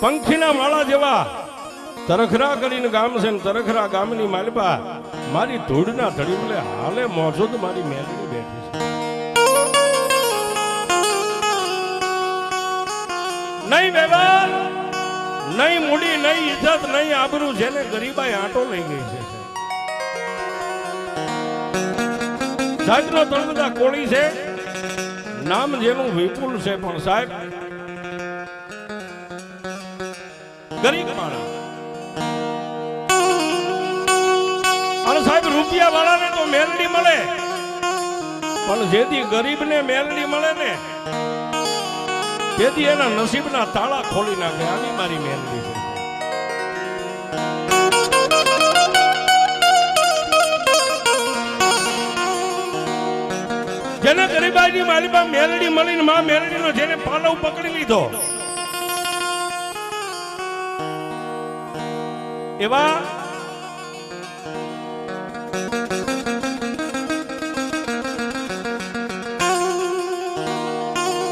પંખીના માળા જેવા તરખરા કરીને ગામ છે ને તરખરા ગામની માલપા મારી ધૂળના ધડીમલે હાલે મોજોદ મારી મેલડી બેઠી છે. નહીં વ્યવહાર, નહીં મૂડી, નહીં ઇજ્જત, નહીં આબરૂ, જેને ગરીબાઈ આંટો લઈ ગઈ છે. જાતનો તળબદા કોળી છે, નામ જેનું વિપુલ છે, પણ સાહેબ ગરીબ માણસ. અને સાહેબ રૂપિયા વાળાને તો મેલડી મળે, પણ જેથી ગરીબને મેલડી મળે ને તેથી એના નસીબના તાળા ખોલી નાખે. આની મારી મેલડી છે. જેને ગરીબાઈની માલિપા મેલડી મળીને માં મેલડીનો જેને પાલવ પકડી લીધો એવા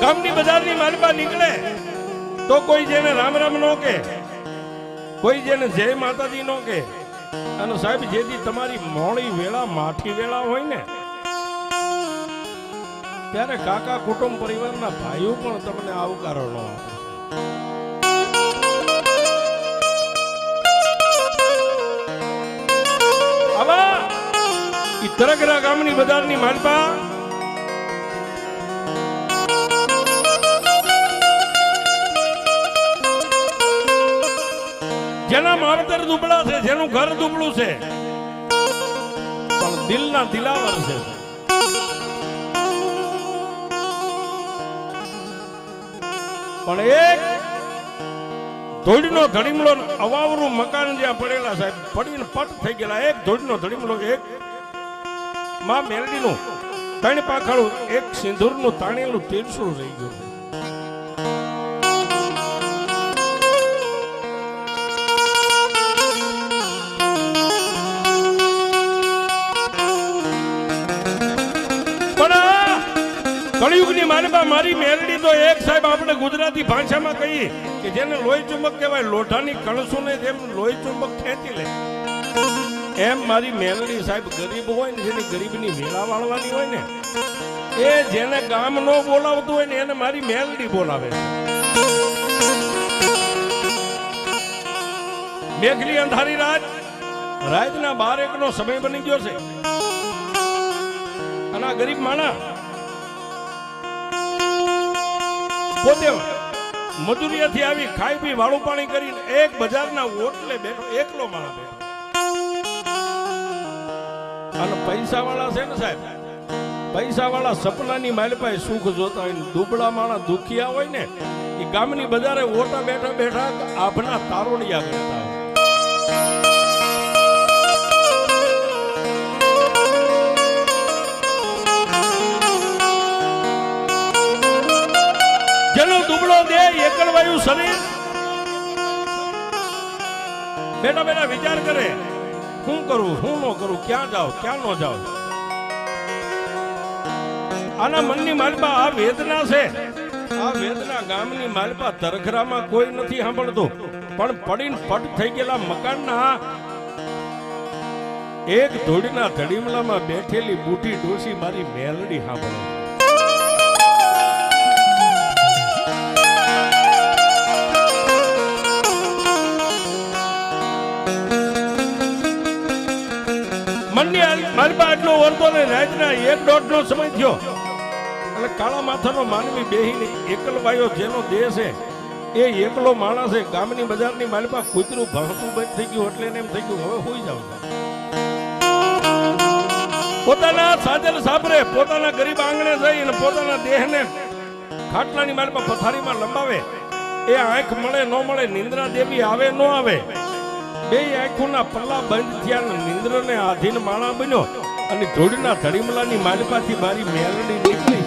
ગામની બજારની માલિપા નીકળે તો કોઈ જેને રામ રામ નો કે, કોઈ જેને જય માતાજી નો કે. અને સાહેબ જેથી તમારી મોડી વેળા માઠી વેળા હોય ને ત્યારે કાકા કુટુંબ પરિવારના ભાઈઓ પણ તમને આવકારો ન આપે. આવા તરખરા ગામની બજારની માલપા જેના માવતર દુબળા છે, જેનું ઘર દુબળું છે, પણ દિલના દિલાવર છે. પણ એક ધોળીનો ધડીમલો અવાવરું મકાન જ્યાં પડેલા સાહેબ પડીને પટ થઈ ગયેલા, એક ધોળીનો ધડીમલો, એક માં મેલડીનું 3 પાખડું, એક સિંદૂરનું તાણેલું તીરસું રહી ગયું. કળિયુગની માલિપા મારી મેલડી તો એક સાહેબ આપણે ગુજરાતી ભાષામાં કહીએ કે જેને લોહી ચુંબક કહેવાય, લોઢાની કળશુને જેમ લોહી ચુંબક ખેંચી લે એમ મારી મેલડી સાહેબ ગરીબ હોય ને, જેની ગરીબની વેળા વાળવાની હોય ને, એ જેને ગામ નો બોલાવતું હોય ને એને મારી મેલડી બોલાવે. મેઘલી અંધારી રાતના 12 નો સમય બની ગયો છે અને આ ગરીબ માણા પોતે મજૂરીથી આવી ખાઈ પી વાળું પાણી કરીને એક બજારના ઓટલે બેઠો, એકલો માણસ બેઠો. અને પૈસા વાળા છે ને સાહેબ, પૈસા વાળા સપનાની માલપાએ સુખ જોતા હોય, દુબળા માણસ દુખિયા હોય ને એ ગામની બજારે ઓટા બેઠા બેઠા આભના તારોડિયા કરતા હોય. જેનો દુબળો દેહ, એકલવાયું શરીર, બેટા બેટા વિચાર કરે શું કરું, શું ન કરું, ક્યાં જાઉં, ક્યાં ન જાઉં. આના મનની માલપા આ વેદના છે. આ વેદના ગામની માલપા તરખરામાં કોઈ નથી સાંભળતું, પણ પડીને પટ થઈ ગયેલા મકાનના એક ધોળીના ધડીમલામાં બેઠેલી બુઢી ડોસી મારી મેલડી સાંભળે. મનની માલપા એટલો વર્તો ને રાતના 1-1.5 નો સમય થયો એટલે કાળા માથાનો માનવી બેહીને એકલવાયો જેનો દેહ છે એ એકલો માણસ છે. ગામની બજારની માલપા કૂતરું ભણતું બંધ થઈ ગયું એટલે એને એમ થઈ ગયું હવે હોઈ જાવ. પોતાના સાજલ સાબરે પોતાના ગરીબ આંગણે જઈને પોતાના દેહને ખાટલાની માલપા પથારીમાં લંબાવે. એ આંખ મળે ન મળે, નિંદ્રા દેવી આવે ન આવે, બે આંખોના પલ્લા બંધ થયા, નિંદ્રને આધીન માણા બન્યો અને ધૂળના ધડીમલાની માલપાથી મારી મેલડી નીકળી.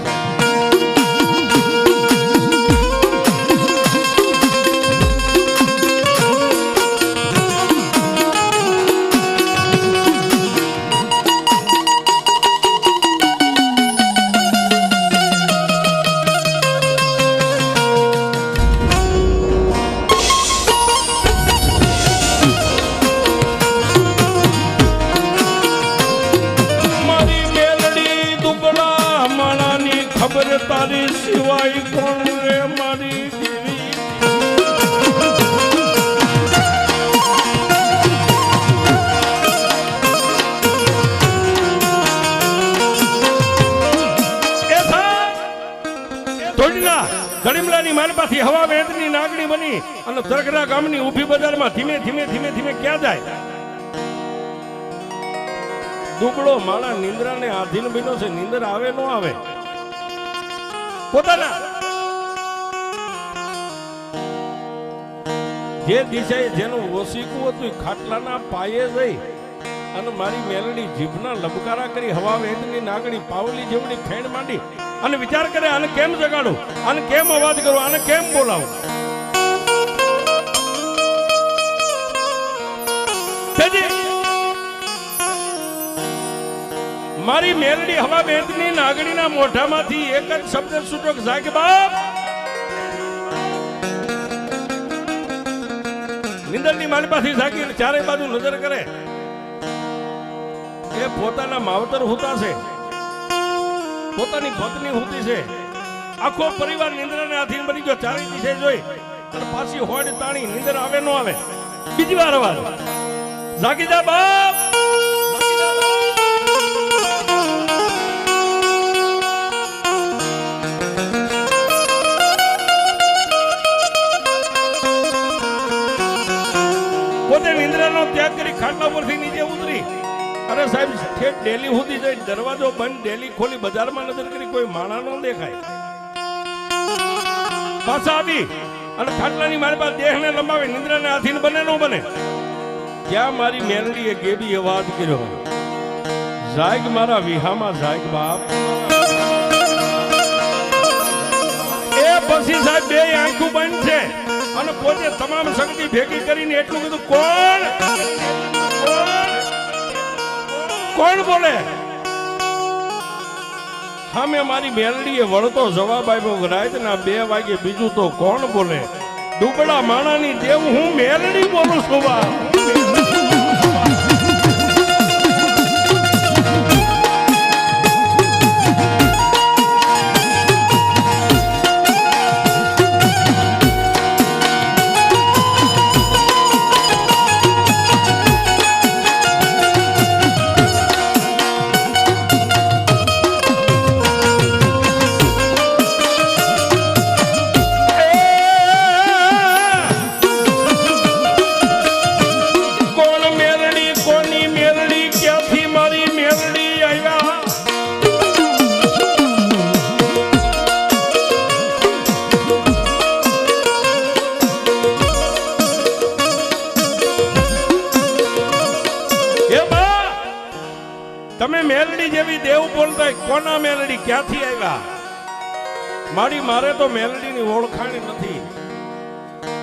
તારી સિવાય કોણ રે મારી દેવી ધડીમલાની માલપાથી હવા વેદની નાગણી બની અને તરખરા ગામની ઊભી બજારમાં ધીમે ધીમે ધીમે ધીમે ક્યાં જાય દુબળો માળા નિંદ્રાને આધીન બન્યો છે. નિંદર આવે નો આવે પોતાના જે દિશાએ જેનું વસીકું હતું ખાટલાના પાયે જઈ અને મારી મેલડી જીભના લબકારા કરી હવા વેદની નાગણી પાવલી જેવડી ફેણ માંડી અને વિચાર કરે આને કેમ જગાડું, આને કેમ અવાજ કરું, આને કેમ બોલાવું. મારી મેલડી હવા વેદની નાગણીના મોઢામાંથી એક જ શબ્દ છૂટો જાગ બાપ. નિંદરની માલપાથી જાગી ચારે બાજુ નજર કરે એ પોતાના માવતર હોતા છે, પોતાની પત્ની હોતી છે, આખો પરિવાર નિંદ્રાને આધીન બની ગયો. ચારે દિશે જોઈ અને પાછી હોડ તાણી નિંદર આવે નો આવે બીજી વાર અવાજ જાગી જા બાપ. પોતે નિંદ્રાનો ત્યાગ કરી ખાટલા પરથી નીચે ઉતરી અરે સાહેબ ઠેઠ ડેલી સુધી જઈ દરવાજો બંધ ડેલી ખોલી બજારમાં નજર કરી કોઈ માણા ન દેખાય. પાછા આવી અને ખાટલાની મારી પાસે દેહને લંબાવે નિંદ્રાને આધીન બને ન બને ત્યાં મારી મેલડીએ ગેબી અવાજ કર્યો જાગ મારા વિહામાં જાગ બાપ. એ પછી સાહેબ બે આંખું બંધ છે અને પોતે તમામ શક્તિ ભેગી કરીને એટલું કીધું કોણ કોણ બોલે. હા મેં મારી મેલડીએ વળતો જવાબ આપ્યો રાતના 2 વાગે બીજું તો કોણ બોલે. દુબળા માણાની દેવ હું મેલડી બોલું છું બા. તમે મેલડી જેવી દેવ બોલતા કોના મેલડી ક્યાંથી આવ્યા? મારે તો મેલડીની ઓળખાણ નથી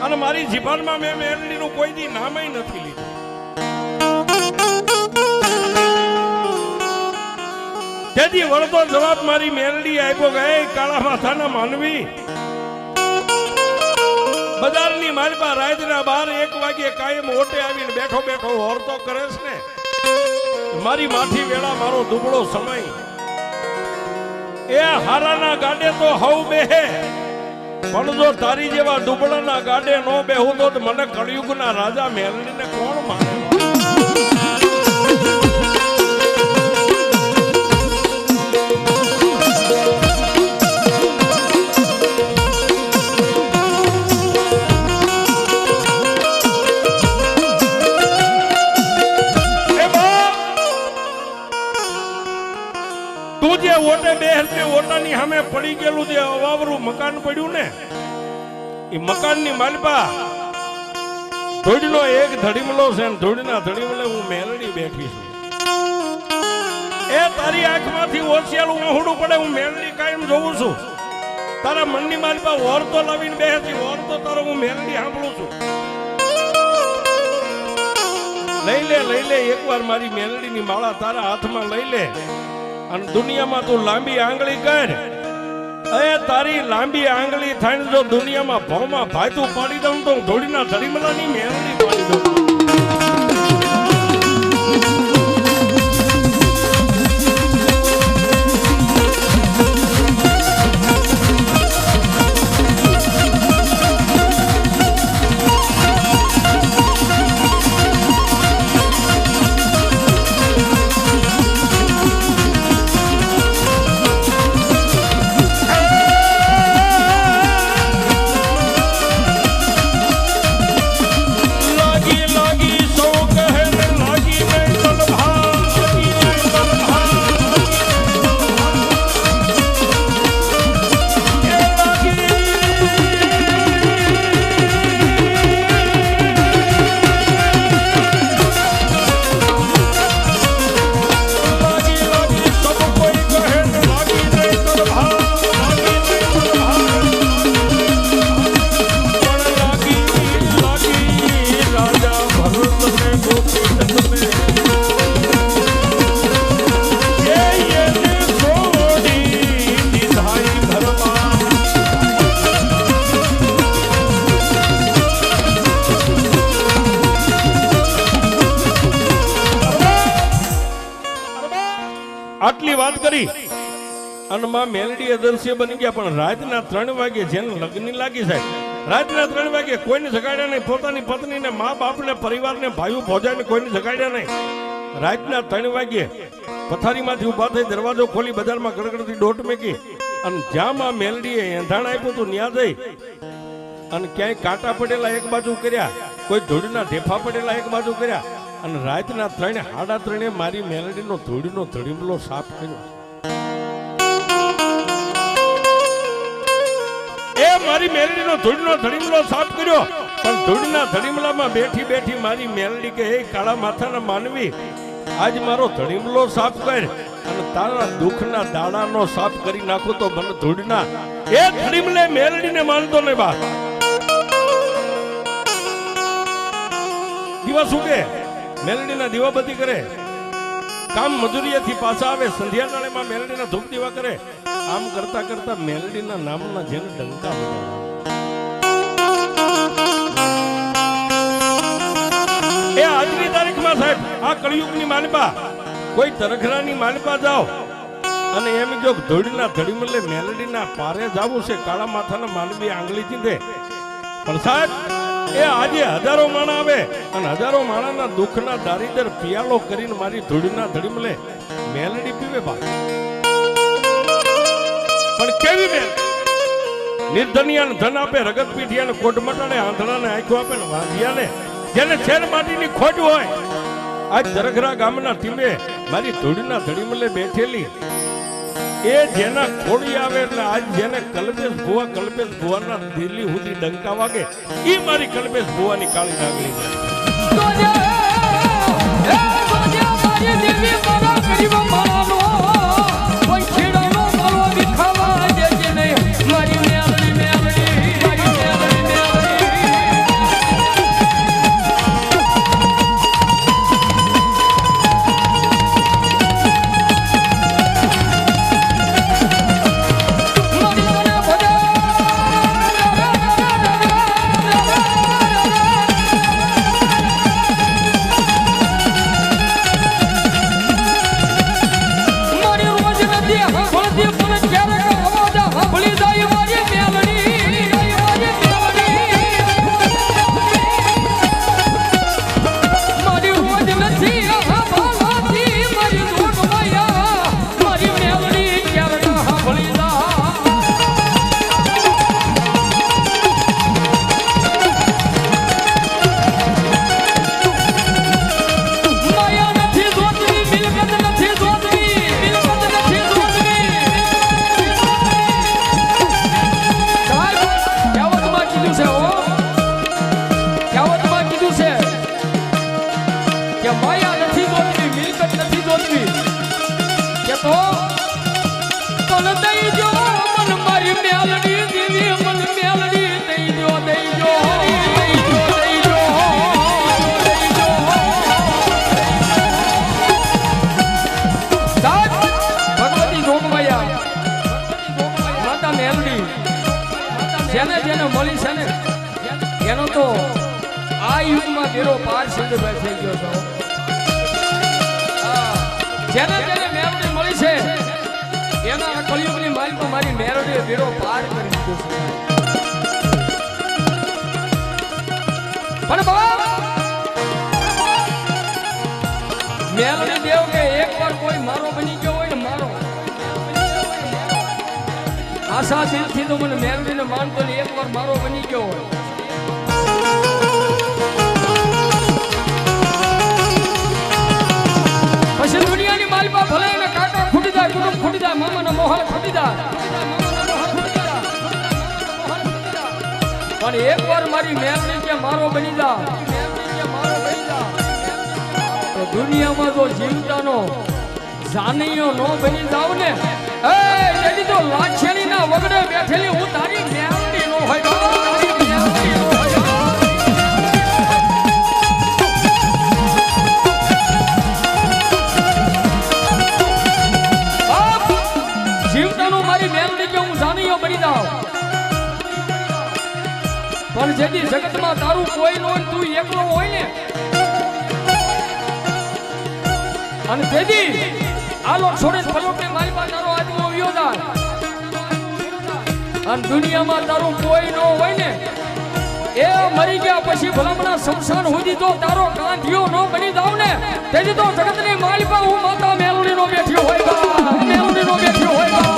અને મારી જીવનમાં મેં મેલડીનું કોઈ દી નામય નથી લીધું. તેથી વળતો જવાબ મારી મેલડી આપ્યો કે કાળા માથાના માનવી બજારની માલપા રાતના 12-1 વાગે કાયમ ઓટે આવીને બેઠો બેઠો હોરતો કરે છે ને મારી માઠી વેળા મારો દુબળો સમય એ હારાના ગાડે તો હવ બેહે પણ જો તારી જેવા દુબળાના ગાડે નો બેહું તો મને કળિયુગના રાજા મેલડીને કોણ માને. ઓટે બેહને ઓટાની સામે પડી ગયેલું જે અવાવરું મકાન પડ્યું ને એ મકાનની માલપા ધોડીનો એક ધડીમલો છે ને ધોડીના ધડીમલે હું મેલડી બેઠી છું. એ તારી આંખમાંથી ઓછિયાલું મોહડું પડે હું મેલડી કાયમ જોઉં છું. તારા મનની માલપા ઓરતો લાવીને બેહતી ઓરતો તારો હું મેલડી સાંભળું છું. લઈ લે એકવાર મારી મેલડીની માળા તારા હાથમાં લઈ લે અને દુનિયામાં તું લાંબી આંગળી કર. એ તારી લાંબી આંગળી થઈને જો દુનિયામાં ભાવમાં ભાઈતું પાડી દઉં તો ધોડીના ધડીમલાની મેલડી પાડી દઉં. અને માં મેલડી અદર્શ્ય બની ગયા. પણ રાતના 3 વાગે જેને લગ્ન લાગી સાહેબ, રાતના 3 વાગે કોઈને જગાડ્યા નહીં, પોતાની પત્નીને, મા બાપને, પરિવારને, ભાઈઓ ભોજાને કોઈને જગાડ્યા નહીં. રાતના 3 વાગે પથારીમાંથી ઊભા થઈ દરવાજો ખોલી બજારમાં ગડગડતી દોટ મેકી અને જ્યાં માં મેલડીએ એંધાણ આપ્યું હતું ત્યાં જઈ અને ક્યાંય કાંટા પડેલા એક બાજુ કર્યા, કોઈ ધૂળના ઢેફા પડેલા એક બાજુ કર્યા અને રાતના 3 સાડા 3 મારી મેલડીનો ધૂળનો ધડીમલો સાફ કર્યો. એ મારી મેલડીનો ધૂળનો ધડીમલો સાફ કર્યો. પણ ધૂળના ધડીમલામાં બેઠી બેઠી મારી મેલડી કે હે કાળા માથાના માનવી, આજ મારો ધડીમલો સાફ કર અને તારા દુઃખના દાડાનો સાફ કરી નાખો તો મને ધૂળના એ ધડીમલે મેલડીને માનતો નહીં. બા દિવસ ઉગે, મેલડીના દીવાબત્તી કરે, કામ મજૂરીએથી પાછા આવે, સંધ્યા નાળેમાં મેલડીના ધૂપ દીવા કરે. આમ કરતા કરતા મેલડીના નામના જેને ડંકા વગાડ્યા. એ આજની તારીખમાં સાહેબ આ કળિયુગની માનપા, કોઈ તરખરાની માનપા જાઓ અને એમ જો ધૂળના ધડીમલે મેલડીના પારે જાવું છે, કાળા માથાના માનવી આંગળી ચીંધે. પણ સાહેબ એ આજે હજારો માણા આવે અને હજારો માણાના દુઃખના દારીદર પિયાલો કરીને મારી ધૂળના ધડીમલે મેલડી પીવે. બા પણ કેવી મેલ, નિર્ધનિયાને ધન આપે, રગત પીઠિયાને કોટ મટાડે, આંધળાને આંખો આપે ને વાંધિયાને જેને છેર માટીની ખોટ હોય. આજ દરગરા ગામના ટીમે મારી ધૂળના ધડીમલે બેઠેલી એ જેના ખોડી આવે એટલે આજ જેને કલ્પેશ ભુવાના દિલ્હી સુધી ડંકા વાગે એ મારી કલ્પેશ ભુવાની કાળી નાગલી જેને મળી છે ને એનો તો આ યુગમાં બેરો પાર સિંધ થઈ ગયો છે. જેને મેલડી મળી છે એના કળિયુગની માલિકો મારી મેલડીએ બેરો પાર કરી દીધો છે. પણ બાપ મેલડી દેવ કે એકવાર કોઈ મારો બની ગયો હોય ને, મારો આશા દિલથી તો મને મેલડીને માનતો ને એકવાર મારો બની ગયો હોય. પછી દુનિયાની માલપા ભલે એના કાકા ખૂટી જાય, કુટુંબ ખૂટી જાય, મામાના મોહલ ખૂટી જાય, પણ એકવાર મારી મેલડી કે મારો બની જા તો દુનિયામાં જો જીવતાનો જાનીઓ નો બની જાવ ને, એ તો લાછેલી ના વગડે બેઠેલી હું તારી મેલડી નો હોય. જીવતાનો મારી મેલડી કે હું જાનીઓ બની જાવ, પણ જેથી જગતમાં તારું કોઈ નો તું એકલો હોય ને, અને તેથી આ લોક છોડે પલોક ને મારી પાસે તારો આદમો આવ્યો જા અને દુનિયામાં તારું કોઈ ન હોય ને એ મરી ગયા પછી ભલામણા શમશાન સુધી તો તારો કાંધિયો ન બની જાવ ને તેથી તો જગતની માલિકા હું માતા મેલડીનો બેઠ્યો હોય બા મેલડીનો બેઠ્યો હોય બા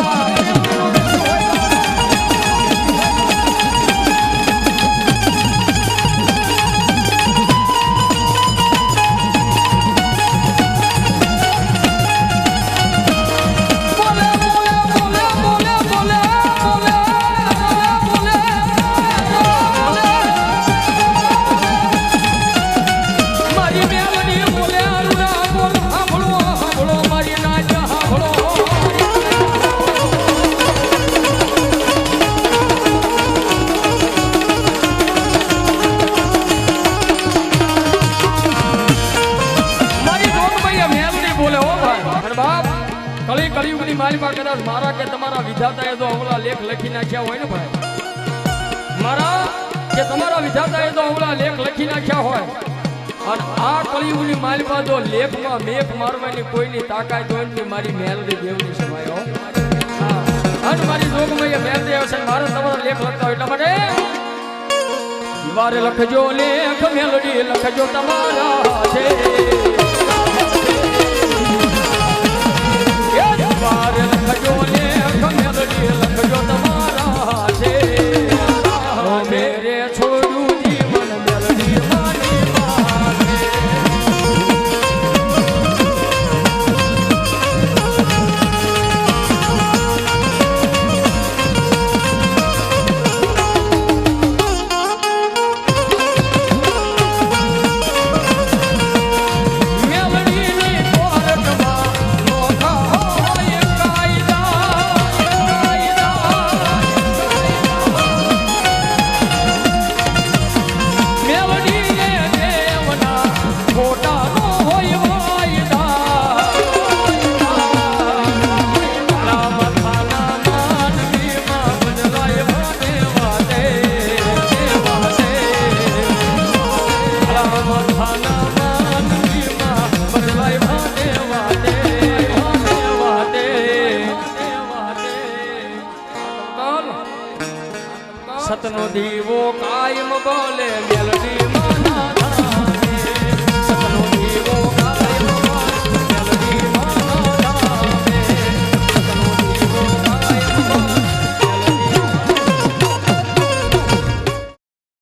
કળિયુગની માલિકા કદાચ મારા કે તમારા વિધાતાએ જો અવળા લેખ લખી નાખ્યા હોય ને ભાઈ મારા કે તમારા વિધાતાએ જો અવળા લેખ લખી નાખ્યા હોય અને આ કળિયુગની માલિકા જો લેખમાં મેઘ મારવાની કોઈની તાકાત હોય ને મારી મેલડી દેવની સવાય હો અને મારી જોગમય મેલડી આવશે મારા તમારા લેખ લખતા હોય એટલા માટે દિવારે લખજો લેખ મેલડી લખજો તમારા છે વારે લખજો લેખ મેલડી લખજો તમારા છે મેરે છોડું જીવન મેલડી મારી માને સતનો દીવો કાયમ બોલે મેલડી